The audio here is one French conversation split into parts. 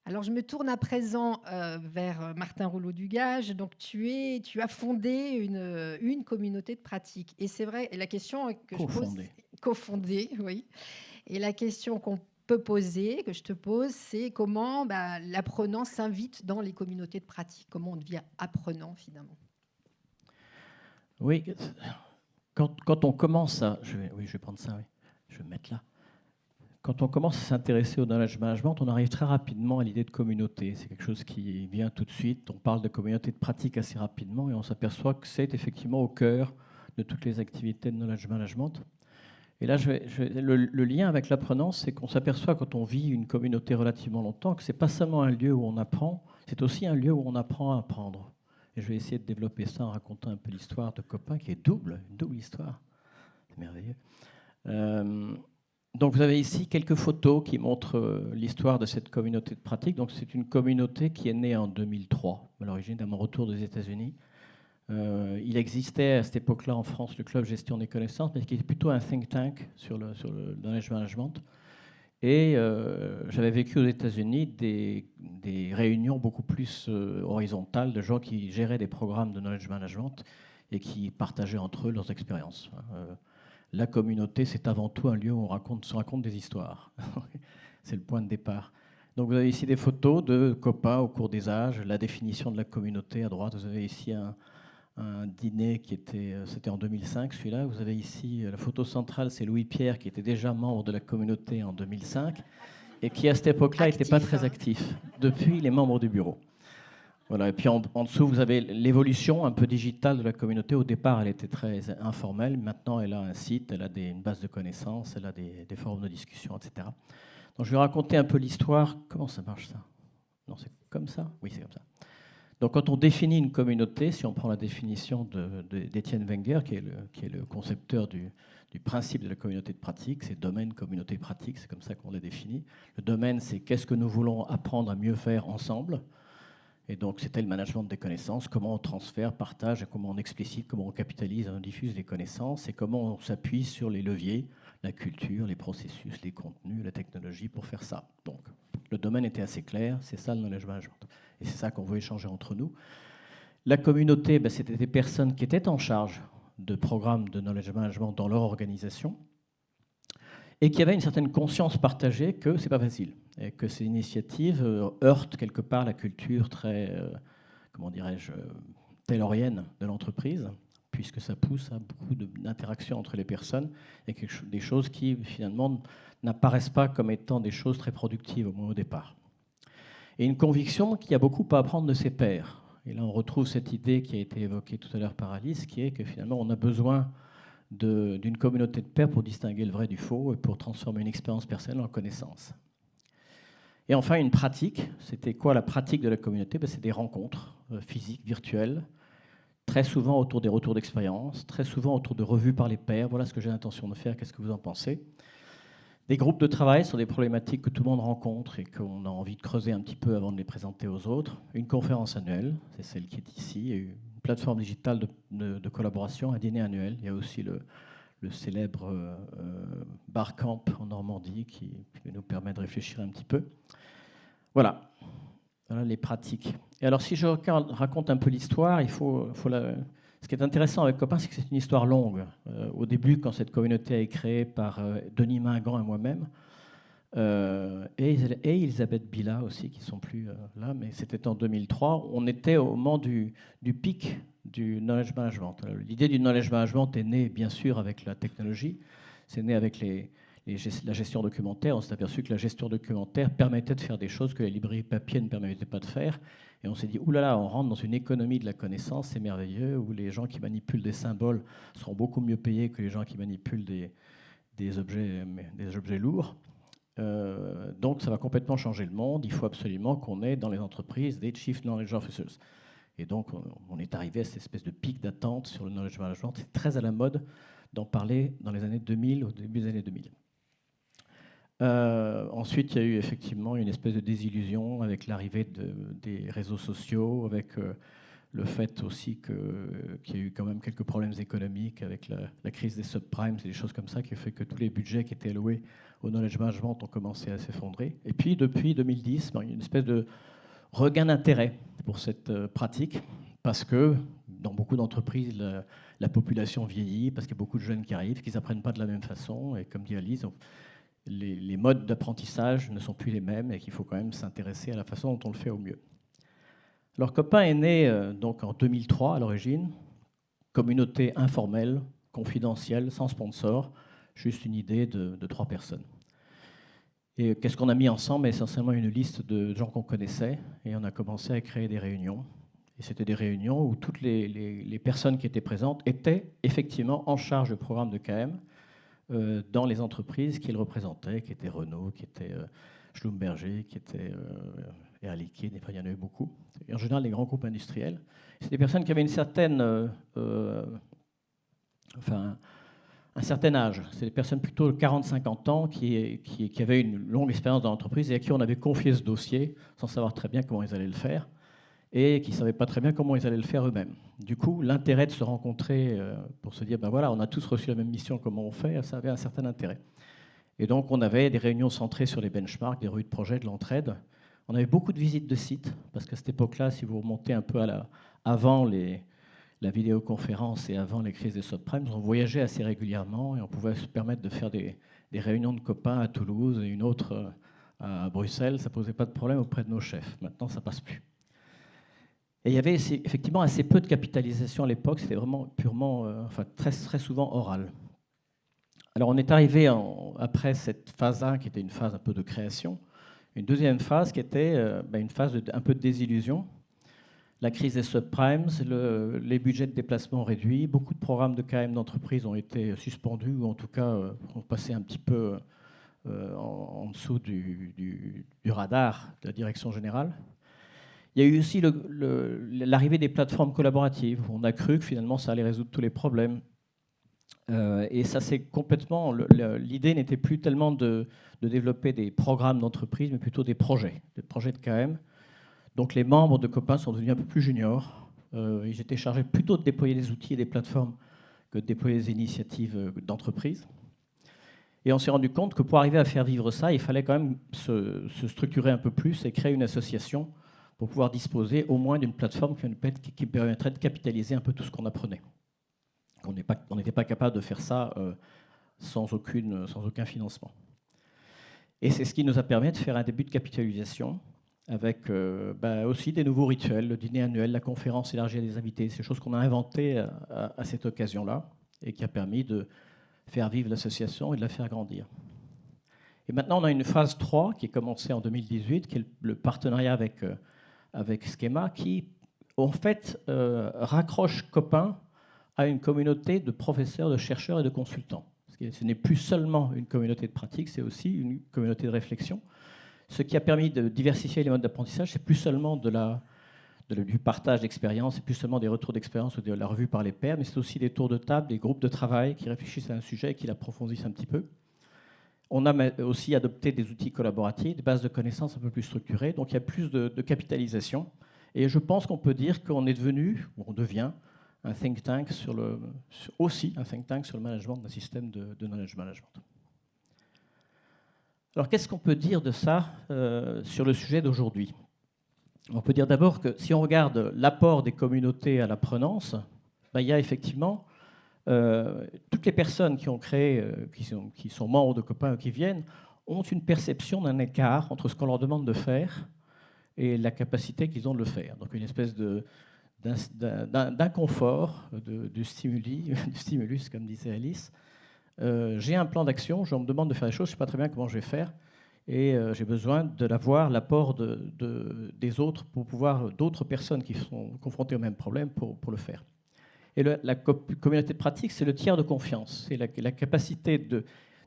Alors, je me tourne à présent vers Martin Rouleau-Dugage. Donc, tu as fondé une communauté de pratique. Et c'est vrai, et la question que je pose, Cofondé. cofondée, oui. Et la question qu'on peut poser, que je te pose, c'est comment l'apprenant s'invite dans les communautés de pratique. Comment on devient apprenant finalement. Oui, quand on commence à... oui, je vais prendre ça, oui. Je vais me mettre là. Quand on commence à s'intéresser au knowledge management, on arrive très rapidement à l'idée de communauté. C'est quelque chose qui vient tout de suite. On parle de communauté de pratique assez rapidement et on s'aperçoit que c'est effectivement au cœur de toutes les activités de knowledge management. Et là, le lien avec l'apprenant, c'est qu'on s'aperçoit quand on vit une communauté relativement longtemps que ce n'est pas seulement un lieu où on apprend, c'est aussi un lieu où on apprend à apprendre. Et je vais essayer de développer ça en racontant un peu l'histoire de Copain, qui est une double histoire. C'est merveilleux. Euh, donc vous avez ici quelques photos qui montrent l'histoire de cette communauté de pratique. Donc c'est une communauté qui est née en 2003, à l'origine de mon retour des États-Unis. Il existait à cette époque-là en France le club Gestion des connaissances, mais qui était plutôt un think tank sur le knowledge management. Et j'avais vécu aux États-Unis des réunions beaucoup plus horizontales de gens qui géraient des programmes de knowledge management et qui partageaient entre eux leurs expériences. La communauté, c'est avant tout un lieu où se raconte des histoires. C'est le point de départ. Donc vous avez ici des photos de copains au cours des âges, la définition de la communauté à droite. Vous avez ici un dîner c'était en 2005 celui-là. Vous avez ici la photo centrale, c'est Louis Pierre qui était déjà membre de la communauté en 2005 et qui à cette époque-là n'était pas Actif, très hein. actif. Depuis, il est membre du bureau. Voilà. Et puis en dessous, vous avez l'évolution un peu digitale de la communauté. Au départ, elle était très informelle. Maintenant, elle a un site, elle a une base de connaissances, elle a des forums de discussion, etc. Donc je vais raconter un peu l'histoire. Comment ça marche ça? Non, c'est comme ça? Oui, c'est comme ça. Donc quand on définit une communauté, si on prend la définition d'Étienne Wenger, qui est le concepteur du principe de la communauté de pratique, c'est domaine, communauté, pratique, c'est comme ça qu'on l'a défini. Le domaine, c'est qu'est-ce que nous voulons apprendre à mieux faire ensemble. Et donc c'était le management des connaissances, comment on transfère, partage, comment on explicite, comment on capitalise, on diffuse les connaissances et comment on s'appuie sur les leviers, la culture, les processus, les contenus, la technologie pour faire ça. Donc le domaine était assez clair, c'est ça le knowledge management. Et c'est ça qu'on veut échanger entre nous. La communauté, c'était des personnes qui étaient en charge de programmes de knowledge management dans leur organisation et qui avaient une certaine conscience partagée que c'est pas facile et que ces initiatives heurtent quelque part la culture très, comment dirais-je, taylorienne de l'entreprise, puisque ça pousse à beaucoup d'interactions entre les personnes et des choses qui finalement n'apparaissent pas comme étant des choses très productives au moins au départ. Et une conviction qu'il y a beaucoup à apprendre de ses pairs. Et là, on retrouve cette idée qui a été évoquée tout à l'heure par Alice, qui est que finalement, on a besoin d'une communauté de pairs pour distinguer le vrai du faux et pour transformer une expérience personnelle en connaissance. Et enfin, une pratique. C'était quoi la pratique de la communauté? C'est des rencontres physiques, virtuelles, très souvent autour des retours d'expérience, très souvent autour de revues par les pairs. Voilà ce que j'ai l'intention de faire, qu'est-ce que vous en pensez? Des groupes de travail sur des problématiques que tout le monde rencontre et qu'on a envie de creuser un petit peu avant de les présenter aux autres. Une conférence annuelle, c'est celle qui est ici, et une plateforme digitale de collaboration, un dîner annuel. Il y a aussi le célèbre Barcamp en Normandie qui nous permet de réfléchir un petit peu. Voilà, voilà les pratiques. Et alors si je raconte un peu l'histoire, ce qui est intéressant avec Copain, c'est que c'est une histoire longue. Au début, quand cette communauté a été créée par Denis Mingan et moi-même, et Elisabeth Bila aussi, qui ne sont plus là, mais c'était en 2003, on était au moment du pic du knowledge management. L'idée du knowledge management est née, bien sûr, avec la technologie. C'est né avec la gestion documentaire. On s'est aperçu que la gestion documentaire permettait de faire des choses que la librairie papier ne permettait pas de faire. Et on s'est dit, oulala, on rentre dans une économie de la connaissance, c'est merveilleux, où les gens qui manipulent des symboles seront beaucoup mieux payés que les gens qui manipulent des objets lourds. Donc ça va complètement changer le monde. Il faut absolument qu'on ait dans les entreprises des Chief Knowledge Officers. Et donc on est arrivé à cette espèce de pic d'attente sur le knowledge management. C'est très à la mode d'en parler dans les années 2000, au début des années 2000. Ensuite, il y a eu effectivement une espèce de désillusion avec l'arrivée des réseaux sociaux, avec le fait aussi qu'il y a eu quand même quelques problèmes économiques avec la crise des subprimes, et des choses comme ça, qui ont fait que tous les budgets qui étaient alloués au knowledge management ont commencé à s'effondrer. Et puis, depuis 2010, il y a une espèce de regain d'intérêt pour cette pratique, parce que dans beaucoup d'entreprises, la population vieillit, parce qu'il y a beaucoup de jeunes qui arrivent, qui n'apprennent pas de la même façon, et comme dit Alice, les modes d'apprentissage ne sont plus les mêmes, et qu'il faut quand même s'intéresser à la façon dont on le fait au mieux. Alors, Copain est né donc en 2003 à l'origine, communauté informelle, confidentielle, sans sponsor, juste une idée de 3 personnes. Et qu'est-ce qu'on a mis ensemble? Essentiellement une liste de gens qu'on connaissait, et on a commencé à créer des réunions. Et c'était des réunions où toutes les personnes qui étaient présentes étaient effectivement en charge du programme de KM dans les entreprises qu'ils représentaient, qui étaient Renault, qui étaient Schlumberger, qui étaient Air Liquide, il y en a eu beaucoup. Et en général, les grands groupes industriels. C'est des personnes qui avaient une certaine, un certain âge. C'est des personnes plutôt de 40-50 ans qui avaient une longue expérience dans l'entreprise et à qui on avait confié ce dossier sans savoir très bien comment ils allaient le faire et qui ne savaient pas très bien comment ils allaient le faire eux-mêmes. Du coup, l'intérêt de se rencontrer pour se dire, ben voilà, on a tous reçu la même mission, comment on fait, ça avait un certain intérêt. Et donc, on avait des réunions centrées sur les benchmarks, des revues de projet, de l'entraide. On avait beaucoup de visites de sites, parce qu'à cette époque-là, si vous remontez un peu avant la vidéoconférence et avant les crises des subprimes, on voyageait assez régulièrement et on pouvait se permettre de faire des réunions de copains à Toulouse et une autre à Bruxelles. Ça ne posait pas de problème auprès de nos chefs. Maintenant, ça ne passe plus. Et il y avait effectivement assez peu de capitalisation à l'époque. C'était vraiment purement, très, très souvent oral. Alors on est arrivé après cette phase 1 qui était une phase un peu de création, une deuxième phase qui était une phase un peu de désillusion. La crise des subprimes, les budgets de déplacement réduits, beaucoup de programmes de KM d'entreprise ont été suspendus ou en tout cas ont passé un petit peu en dessous du radar de la direction générale. Il y a eu aussi l'arrivée des plateformes collaboratives. On a cru que finalement ça allait résoudre tous les problèmes. Et ça, c'est complètement. L'idée n'était plus tellement de développer des programmes d'entreprise, mais plutôt des projets de KM. Donc les membres de Copain sont devenus un peu plus juniors. Ils étaient chargés plutôt de déployer des outils et des plateformes que de déployer des initiatives d'entreprise. Et on s'est rendu compte que pour arriver à faire vivre ça, il fallait quand même se structurer un peu plus et créer une association pour pouvoir disposer au moins d'une plateforme qui permettrait de capitaliser un peu tout ce qu'on apprenait. On n'était pas capable de faire ça sans aucun financement. Et c'est ce qui nous a permis de faire un début de capitalisation avec aussi des nouveaux rituels, le dîner annuel, la conférence élargie à des invités. C'est des choses qu'on a inventées à cette occasion-là et qui a permis de faire vivre l'association et de la faire grandir. Et maintenant, on a une phase 3 qui est commencée en 2018, qui est le partenariat avec Schema, qui, en fait, raccroche Copain à une communauté de professeurs, de chercheurs et de consultants. Ce n'est plus seulement une communauté de pratique, c'est aussi une communauté de réflexion. Ce qui a permis de diversifier les modes d'apprentissage, c'est plus seulement du partage d'expérience, c'est plus seulement des retours d'expérience ou de la revue par les pairs, mais c'est aussi des tours de table, des groupes de travail qui réfléchissent à un sujet et qui l'approfondissent un petit peu. On a aussi adopté des outils collaboratifs, des bases de connaissances un peu plus structurées, donc il y a plus de capitalisation. Et je pense qu'on peut dire qu'on est devenu, ou on devient, un think tank aussi un think tank sur le management d'un système de knowledge management. Alors, qu'est-ce qu'on peut dire de ça sur le sujet d'aujourd'hui? On peut dire d'abord que si on regarde l'apport des communautés à l'apprenance, il y a effectivement toutes les personnes qui ont créé, qui sont membres de Copain ou qui viennent, ont une perception d'un écart entre ce qu'on leur demande de faire et la capacité qu'ils ont de le faire. Donc une espèce d'inconfort, du stimulus, comme disait Alice. J'ai un plan d'action, on me demande de faire des choses, je ne sais pas très bien comment je vais faire, et j'ai besoin d'avoir l'apport des autres pour pouvoir, d'autres personnes qui sont confrontées au même problème pour le faire. Et la communauté de pratique, c'est le tiers de confiance, c'est la capacité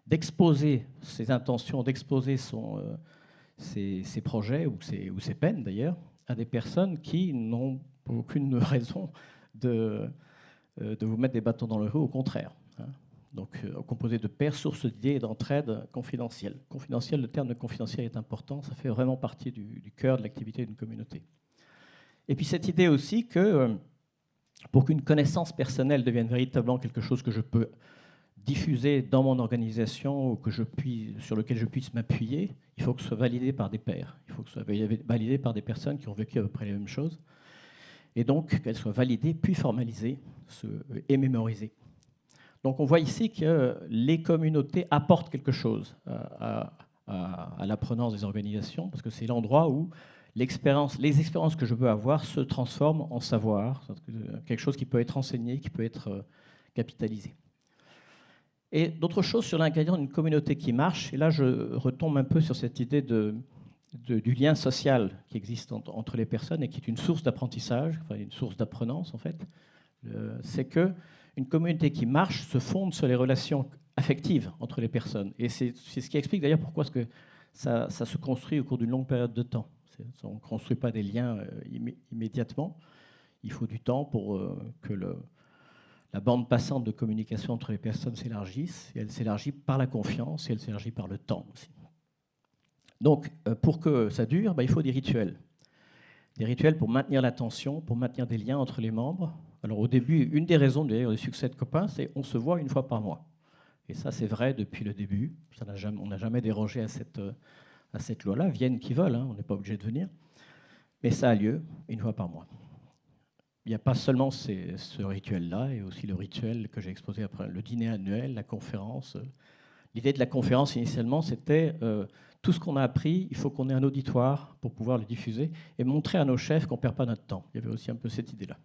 d'exposer ses intentions, d'exposer ses projets ou ses peines d'ailleurs à des personnes qui n'ont aucune raison de vous mettre des bâtons dans le roues, au contraire. Donc, composé de pairs, sources d'idées et d'entraide confidentielles. Confidentiel, le terme de confidentiel est important, ça fait vraiment partie du cœur de l'activité d'une communauté. Et puis cette idée aussi que pour qu'une connaissance personnelle devienne véritablement quelque chose que je peux diffuser dans mon organisation ou sur lequel je puisse m'appuyer, il faut que ce soit validé par des pairs. Il faut que ce soit validé par des personnes qui ont vécu à peu près les mêmes choses. Et donc qu'elle soit validée, puis formalisée et mémorisée. Donc on voit ici que les communautés apportent quelque chose à l'apprenance des organisations, parce que c'est l'endroit où les expériences que je peux avoir se transforment en savoir, quelque chose qui peut être enseigné, qui peut être capitalisé. Et d'autres choses sur l'ingrédient d'une communauté qui marche, et là je retombe un peu sur cette idée du lien social qui existe entre les personnes et qui est une source d'apprentissage, enfin une source d'apprenance en fait, c'est qu'une communauté qui marche se fonde sur les relations affectives entre les personnes. Et c'est ce qui explique d'ailleurs pourquoi ça se construit au cours d'une longue période de temps. On ne construit pas des liens immédiatement. Il faut du temps pour que la bande passante de communication entre les personnes s'élargisse. Et elle s'élargit par la confiance et elle s'élargit par le temps aussi. Donc, pour que ça dure, il faut des rituels. Des rituels pour maintenir l'attention, pour maintenir des liens entre les membres. Alors au début, une des raisons d'ailleurs du succès de Copains, c'est qu'on se voit une fois par mois. Et ça, c'est vrai depuis le début. On n'a jamais dérogé à cette loi-là. Viennent qui veulent, on n'est pas obligé de venir. Mais ça a lieu une fois par mois. Il n'y a pas seulement ce rituel-là, il y a aussi le rituel que j'ai exposé après, le dîner annuel, la conférence. L'idée de la conférence, initialement, c'était tout ce qu'on a appris, il faut qu'on ait un auditoire pour pouvoir le diffuser et montrer à nos chefs qu'on ne perd pas notre temps. Il y avait aussi un peu cette idée-là.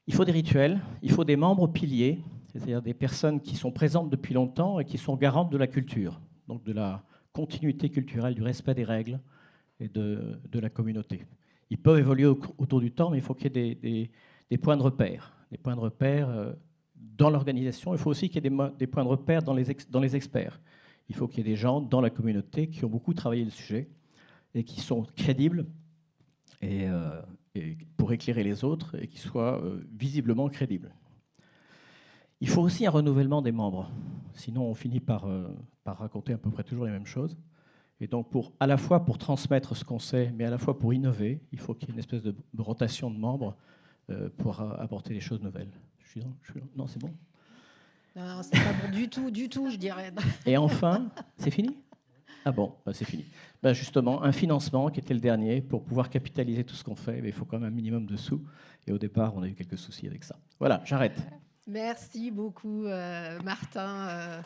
Il faut des rituels, il faut des membres piliers, c'est-à-dire des personnes qui sont présentes depuis longtemps et qui sont garantes de la culture, donc de la continuité culturelle, du respect des règles et de la communauté. Ils peuvent évoluer autour du temps, mais il faut qu'il y ait des points de repère. Des points de repère dans l'organisation. Il faut aussi qu'il y ait des points de repère dans les experts. Il faut qu'il y ait des gens dans la communauté qui ont beaucoup travaillé le sujet et qui sont crédibles et pour éclairer les autres et qui soient visiblement crédibles. Il faut aussi un renouvellement des membres. Sinon, on finit par raconter à peu près toujours les mêmes choses. Et donc, à la fois pour transmettre ce qu'on sait, mais à la fois pour innover, il faut qu'il y ait une espèce de rotation de membres pour apporter des choses nouvelles. Non, c'est bon? Non, c'est pas bon du tout, je dirais. Et enfin, c'est fini? Ah bon, c'est fini. Justement, un financement qui était le dernier, pour pouvoir capitaliser tout ce qu'on fait, il faut quand même un minimum de sous. Et au départ, on a eu quelques soucis avec ça. Voilà, j'arrête. Merci beaucoup, Martin.